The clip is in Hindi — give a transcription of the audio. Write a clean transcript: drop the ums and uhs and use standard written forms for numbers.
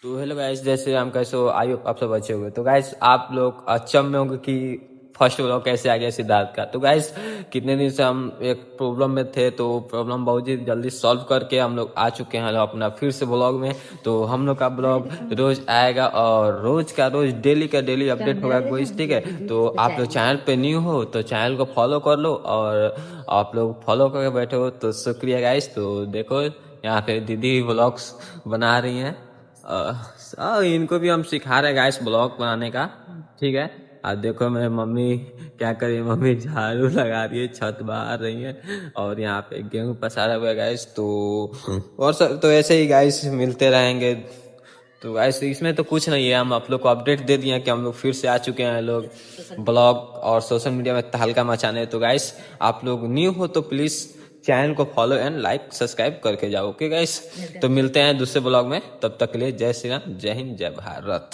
तो हेलो गाइस, जैसे हम कैसे हो, आई होप आप सब अच्छे हुए। तो गाइस आप लोग अचंभ में होंगे कि फर्स्ट व्लॉग कैसे आ गया सिद्धार्थ का। तो गाइस कितने दिन से हम एक प्रॉब्लम में थे, तो प्रॉब्लम बहुत ही जल्दी सॉल्व करके हम लोग आ चुके हैं अपना फिर से ब्लॉग में। तो हम लोग का ब्लॉग रोज आएगा और रोज का रोज डेली का डेली अपडेट होगा कोई, ठीक है। तो आप लोग चैनल पे न्यू हो तो चैनल को फॉलो कर लो, और आप लोग फॉलो करके बैठे हो तो शुक्रिया गाइस। तो देखो यहाँ पे दीदी व्लॉग्स बना रही हैं, इनको भी हम सिखा रहे हैं गाइस ब्लॉग बनाने का, ठीक है। आज देखो मेरी मम्मी क्या कर रही है, मम्मी झाड़ू लगा रही है, छत बहार रही है, और यहाँ पे गेहूं पसारा हुआ है गाइस। तो और सब तो ऐसे ही गाइस मिलते रहेंगे। तो गाइस इसमें तो कुछ नहीं है, हम आप लोग को अपडेट दे दिए कि हम लोग फिर से आ चुके हैं लोग ब्लॉग और सोशल मीडिया में तहलका मचाने। तो गाइस आप लोग न्यू हो तो प्लीज चैनल को फॉलो एंड लाइक सब्सक्राइब करके जाओ, ओके गाइस। तो मिलते हैं दूसरे ब्लॉग में, तब तक के लिए जय श्री राम, जय हिंद, जय भारत।